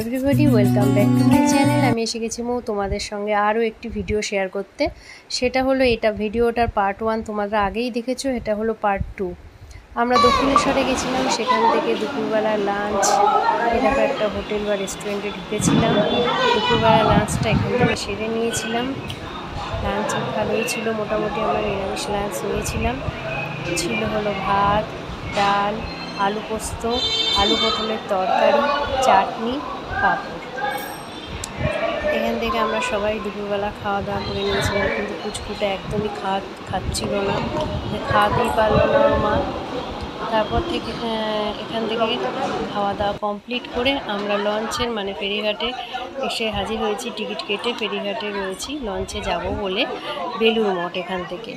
Everybody, welcome back to my channel. আমি এসে গেছি তোমাদের সঙ্গে আরও একটি ভিডিও শেয়ার করতে। সেটা হলো এটা ভিডিওটার পার্ট 1 তোমরা আগেই দেখেছো, এটা হলো পার্ট 2। আমরা দক্ষিণেশ্বরে গেছিলাম, সেখান থেকে দুপুরবেলা লাঞ্চ এরকম একটা হোটেল বা রেস্টুরেন্টে ঢুকেছিলাম। দুপুরবেলা লাঞ্চটা এখান থেকে সেরে নিয়েছিলাম। লাঞ্চ ভালোই ছিল, মোটামুটি আমরা নিরামিষ লাঞ্চ নিয়েছিলাম। ছিল হলো ভাত, ডাল, আলু পোস্ত, আলু পটলের তরকারি, চাটনি, পাঁপড়। এখান থেকে আমরা সবাই দুপুরবেলা খাওয়া দাওয়া করে নিয়েছিলাম, কিন্তু কুচকুটা একদমই খাচ্ছিল না, খাওয়াতেই পারলো না ওর মা। তারপর থেকে এখান থেকে খাওয়া দাওয়া কমপ্লিট করে আমরা লঞ্চের ফেরিঘাটে এসে হাজির হয়েছি। টিকিট কেটে ফেরিঘাটে রয়েছি, লঞ্চে যাব বলে বেলুড় মঠ। এখান থেকে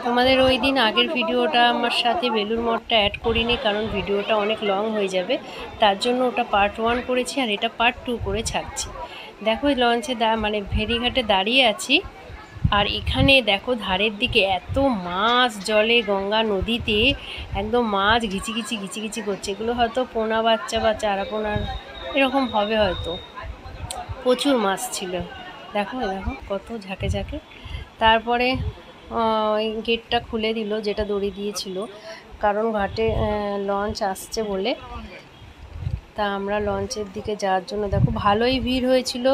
তোমাদের ওই দিন আগের ভিডিওটা আমার সাথে বেলুড় মঠটা অ্যাড করিনি, কারণ ভিডিওটা অনেক লং হয়ে যাবে, তার জন্য ওটা পার্ট 1 করেছি আর এটা পার্ট 2 করে ছাড়ছি। দেখো লঞ্চে ফেরিঘাটে দাঁড়িয়ে আছি, আর এখানে দেখো ধারের দিকে এত মাছ জলে, গঙ্গা নদীতে একদম মাছ ঘিচি করছে। এগুলো হয়তো পোনা বাচ্চা বা চারা পোনার এরকম হবে হয়তো। প্রচুর মাছ ছিল, দেখো দেখো কত ঝাঁকে ঝাঁকে। তারপরে ওই গেটটা খুলে দিল, যেটা দড়ি দিয়েছিল, কারণ ঘাটে লঞ্চ আসছে বলে। তা আমরা লঞ্চের দিকে যাওয়ার জন্য দেখো ভালোই ভিড় হয়েছিল,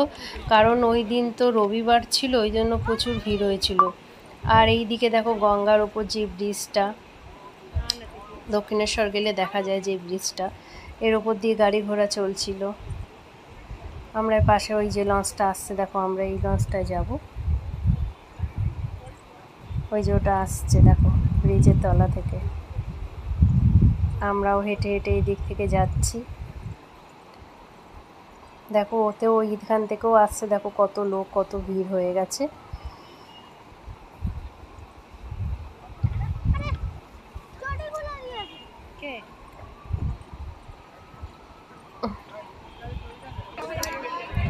কারণ ওই দিন তো রবিবার ছিল, ওই জন্য প্রচুর ভিড় হয়েছিল। আর এই দিকে দেখো গঙ্গার ওপর যে ব্রিজটা, দক্ষিণেশ্বর গেলে দেখা যায় যে ব্রিজটা, এর ওপর দিয়ে গাড়ি ঘোড়া চলছিল। আমরা পাশে ওই যে লঞ্চটা আসছে দেখো, আমরা এই লঞ্চটায় যাব। ওই যে ওটা আসছে দেখো ব্রিজের তলা থেকে, আমরাও হেঁটে হেঁটে এই দিক থেকে যাচ্ছি। দেখো ওতেও ওইখান থেকেও আসছে, দেখো কত লোক, কত ভিড় হয়ে গেছে।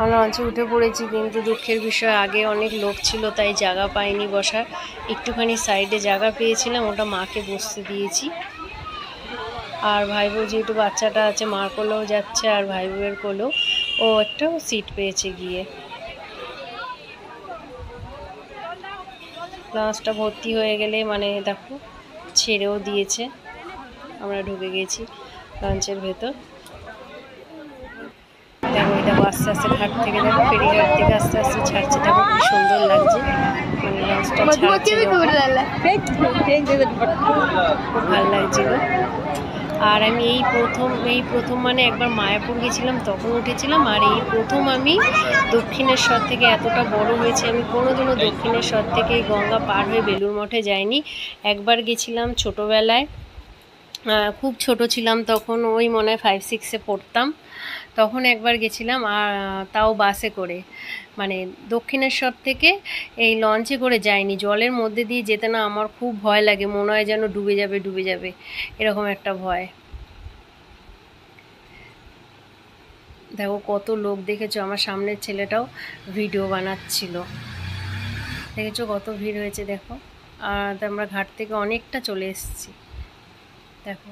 আমরা লঞ্চে উঠে পড়েছি, কিন্তু দুঃখের বিষয় আগে অনেক লোক ছিল, তাই জায়গা পাইনি বসার। একটুখানি সাইডে জায়গা পেয়েছিলাম, ওটা মাকে বসতে দিয়েছি। আর ভাই বউ যেহেতু বাচ্চাটা আছে, মার কোলেও যাচ্ছে আর ভাই বউয়ের কোলেও, ও একটা সিট পেয়েছে গিয়ে। লঞ্চটা ভর্তি হয়ে গেলে দেখো ছেড়েও দিয়েছে, আমরা ঢুকে গেছি লঞ্চের ভেতর। দেখো দেখো আস্তে আস্তে ঘাট থেকে, দেখো ফেরিঘাট থেকে আস্তে আস্তে ছাড়ছে, দেখো কি সুন্দর লাগছে, লঞ্চটা ছাড়ছে, খুব ভালো লাগছিল। আর আমি এই প্রথম একবার মায়াপুর গেছিলাম, তখন উঠেছিলাম। আর এই প্রথম আমি দক্ষিণেশ্বর থেকে, এতটা বড় হয়েছে আমি কোনোদিনও দক্ষিণেশ্বর থেকে এই গঙ্গা পার হয়ে বেলুড় মঠে যাইনি। একবার গেছিলাম ছোটোবেলায়, খুব ছোট ছিলাম তখন, ওই মনে হয় 5-6-এ পড়তাম, তখন একবার গেছিলাম, আর তাও বাসে করে। দক্ষিণেশ্বর থেকে এই লঞ্চে করে যাইনি, জলের মধ্যে দিয়ে যেতে না আমার খুব ভয় লাগে, মনে হয় যেন ডুবে যাবে এরকম একটা ভয়। দেখো কত লোক, দেখেছো আমার সামনের ছেলেটাও ভিডিও বানাচ্ছিল, দেখেছো কত ভিড় হয়েছে দেখো। আর আমরা ঘাট থেকে অনেকটা চলে এসেছি দেখো।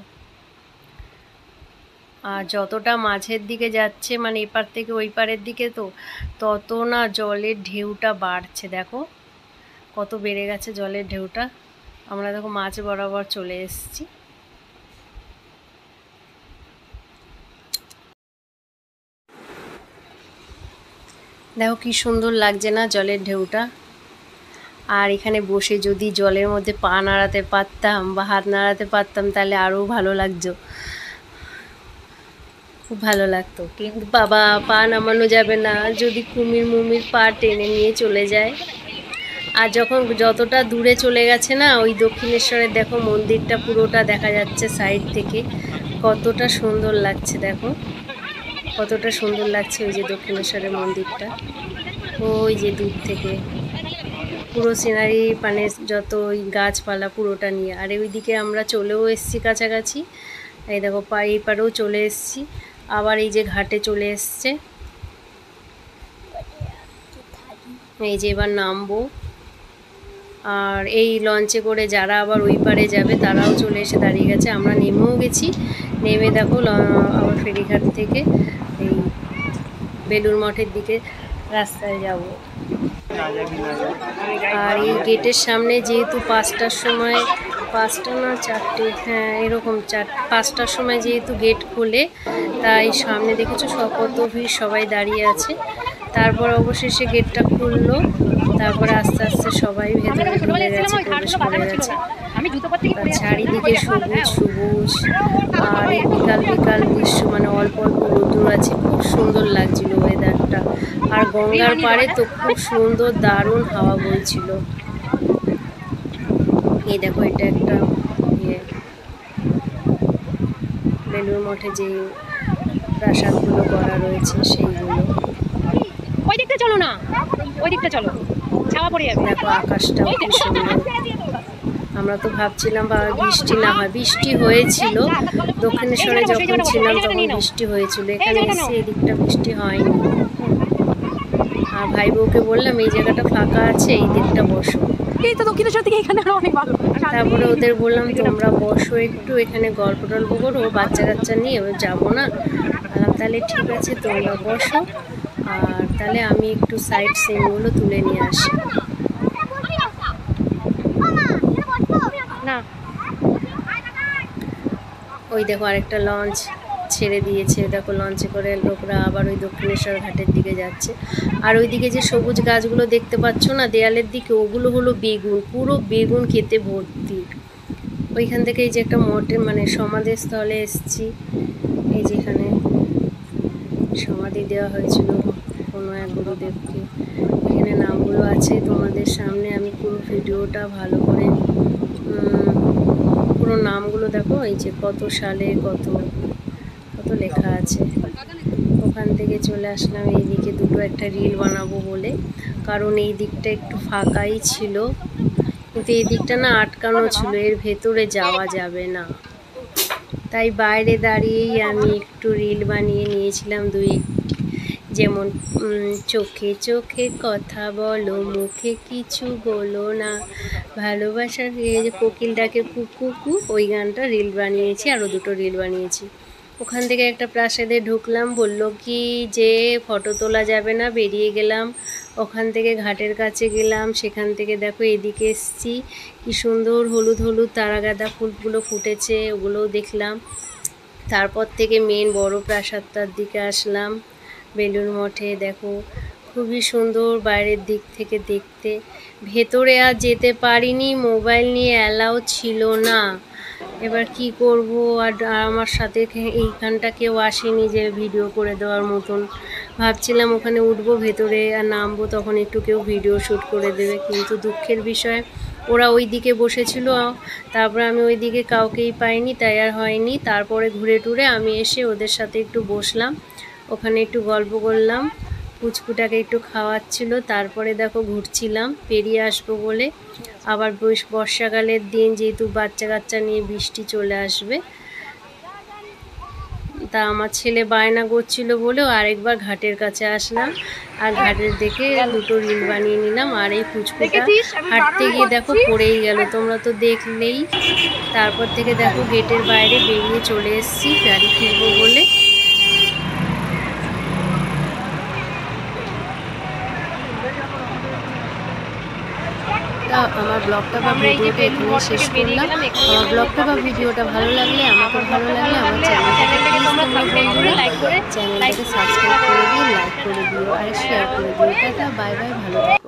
আর যতটা মাঝের দিকে যাচ্ছে, এপার থেকে ওই পারের দিকে, তো তত না জলের ঢেউটা বাড়ছে, দেখো কত বেড়ে গেছে জলের ঢেউটা। আমরা দেখো মাঝ বরাবর চলে এসেছি। দেখো কি সুন্দর লাগছে না জলের ঢেউটা। আর এখানে বসে যদি জলের মধ্যে পা নাড়াতে পারতাম বা হাত নাড়াতে পারতাম, তাহলে আরও ভালো লাগতো, খুব ভালো লাগতো। কিন্তু বাবা, পা নামানো যাবে না, যদি কুমির পা টেনে নিয়ে চলে যায়। আর যতটা দূরে চলে গেছে না, ওই দক্ষিণেশ্বরের দেখো মন্দিরটা পুরোটা দেখা যাচ্ছে সাইড থেকে, কতটা সুন্দর লাগছে দেখো, কতটা সুন্দর লাগছে ওই যে দক্ষিণেশ্বরের মন্দিরটা, ওই যে দূর থেকে পুরো সিনারি, যত ওই গাছপালা পুরোটা নিয়ে। আর ওইদিকে আমরা চলেও এসেছি কাছাকাছি, এই দেখো এই পারেও চলে এসেছি, আবার এই যে ঘাটে চলে এসছে, এই যে এবার নামবো। আর এই লঞ্চে করে যারা আবার ওই পারে যাবে তারাও চলে এসে দাঁড়িয়ে গেছে, আমরা নেমেও গেছি। নেমে দেখো আবার ফেরিঘাট থেকে এই বেলুড় মঠের দিকে রাস্তায় যাব। আর এই গেটের সামনে যেহেতু 5টার সময়, 5টা না 4টে, হ্যাঁ এরকম 5টার সময় যেহেতু গেট খোলে, তাই সামনে দেখেছো কত ভিড়, সবাই দাঁড়িয়ে আছে। তারপর অবশেষে গেটটা খুললো, তারপরে আস্তে আস্তে সবাই ভেতরে ঢুকে গেছে, প্রবেশ করে গেছে। চারিদিকে সবুজ সবুজ, আর এই বিকাল বিকাল দৃশ্য, মানে অল্প অল্প রোদ্দুর আছে, খুব সুন্দর লাগছিল ওয়েদারটা। আর গঙ্গার পাড়ে তো খুব সুন্দর দারুণ হাওয়া বইছিল। এই দেখো এটা একটা বেলুড় মঠে যে প্রাসাদগুলো করা রয়েছে সেইগুলো। ওই দিকটা চলো না, ওই দিকটা চলো, ছাওয়া পড়ে যাবে। দেখো আকাশটাও কি সুন্দর। আমরা তো ভাবছিলাম বা বৃষ্টি না হয়, বৃষ্টি হয়েছিল দক্ষিণেশ্বরে যখন ছিলাম তখন বৃষ্টি হয়েছিল, এখানে এসে এদিকটা বৃষ্টি হয়নি। আর ভাই বউকে বললাম এই জায়গাটা ফাঁকা আছে, এই দিকটা বসো। এই তো দক্ষিণেশ্বর থেকে এখানে আরো অনেক ভালো। তারপরে ওদের বললাম তোমরা বসো একটু, এখানে গল্প টল্প করো, বাচ্চা কাচ্চা নিয়ে যাবো না। বললাম তাহলে ঠিক আছে তোমরা বসো, আর তাহলে আমি একটু সাইড সিনগুলো তুলে নিয়ে আসি। না ওই দেখো আরেকটা লঞ্চ ছেড়ে দিয়েছে, দেখো লঞ্চে করে লোকরা আবার ওই দক্ষিণেশ্বর ঘাটের দিকে যাচ্ছে। আর ওইদিকে যে সবুজ গাছগুলো দেখতে পাচ্ছ না দেয়ালের দিকে, ওগুলো হলো বেগুন, পুরো বেগুন খেতে ভর্তি। ওইখান থেকে এই যে একটা মঠে মানে সমাধিস্থলে এসছি, এই যেখানে সমাধি দেওয়া হয়েছিল কোনো এক গুরুদেবকে, এখানে নামগুলো আছে তোমাদের সামনে। আমি পুরো ভিডিওটা ভালো করে পুরো নামগুলো দেখো, এই যে কত সালে কত কত লেখা আছে। ওখান থেকে চলে আসলাম এইদিকে, দুটো একটা রিল বানাবো বলে, কারণ এই দিকটা একটু ফাঁকাই ছিল, কিন্তু এই দিকটা না আটকানো ছিল, এর ভেতরে যাওয়া যাবে না। তাই বাইরে দাঁড়িয়েই আমি একটু রিল বানিয়ে নিয়েছিলাম দুই একটি, যেমন চোখে চোখে কথা বলো, মুখে কিছু বলো না, ভালোবাসার যে কোকিল ডাকে কুকু কু, ওই গানটা রিল বানিয়েছি, আরও দুটো রিল বানিয়েছি। ওখান থেকে একটা প্রাসাদে ঢুকলাম, বললো কি যে ফটো তোলা যাবে না, বেরিয়ে গেলাম। ওখান থেকে ঘাটের কাছে গেলাম, সেখান থেকে দেখো এদিকে এসছি, কি সুন্দর হলুদ হলুদ তারাগাঁদা ফুলগুলো ফুটেছে, ওগুলোও দেখলাম। তারপর থেকে মেন বড় প্রাসাদটার দিকে আসলাম, বেলুড় মঠে। দেখো খুবই সুন্দর বাইরের দিক থেকে দেখতে, ভেতরে আর যেতে পারিনি, মোবাইল নিয়ে অ্যালাউ ছিল না। এবার কি করব, আর আমার সাথে এইখানটা কেউ আসেনি যে ভিডিও করে দেওয়ার মতন। ভাবছিলাম ওখানে উঠবো ভেতরে আর নামবো, তখন একটু কেউ ভিডিও শ্যুট করে দেবে, কিন্তু দুঃখের বিষয় ওরা ওই দিকে বসেছিল, তারপরে আমি ওই দিকে কাউকেই পাইনি, তাই আর হয়নি। তারপরে ঘুরে টুরে আমি এসে ওদের সাথে একটু বসলাম, ওখানে একটু গল্প করলাম, পুচকুটাকে একটু খাওয়াচ্ছিল। তারপরে দেখো ঘুরছিলাম, পেরিয়ে আসবো বলে। আবার বর্ষাকালের দিন, যেহেতু বাচ্চা কাচ্চা নিয়ে বৃষ্টি চলে আসবে, তা আমার ছেলে বায়না করছিল বলেও আরেকবার ঘাটের কাছে আসলাম, আর ঘাটের দেখে দুটো রিল বানিয়ে নিলাম। আর এই পুচকুটা হাঁটতে গিয়ে দেখো পড়েই গেল, তোমরা তো দেখলেই। তারপর থেকে দেখো গেটের বাইরে বেরিয়ে চলে এসেছি বাড়ি ফিরবো বলে। আমার ব্লগটা বা ভিডিওটা এখানে শেষ করলাম। আমার ব্লগটা বা ভিডিওটা ভালো লাগলে, আমাকে ভালো লাগলে আমার চ্যানেলটাকে সাবস্ক্রাইব করে দিয়ে, লাইক করে দিও আর শেয়ার করে দিও। টাটা, বাই বাই, ভালো থাকো।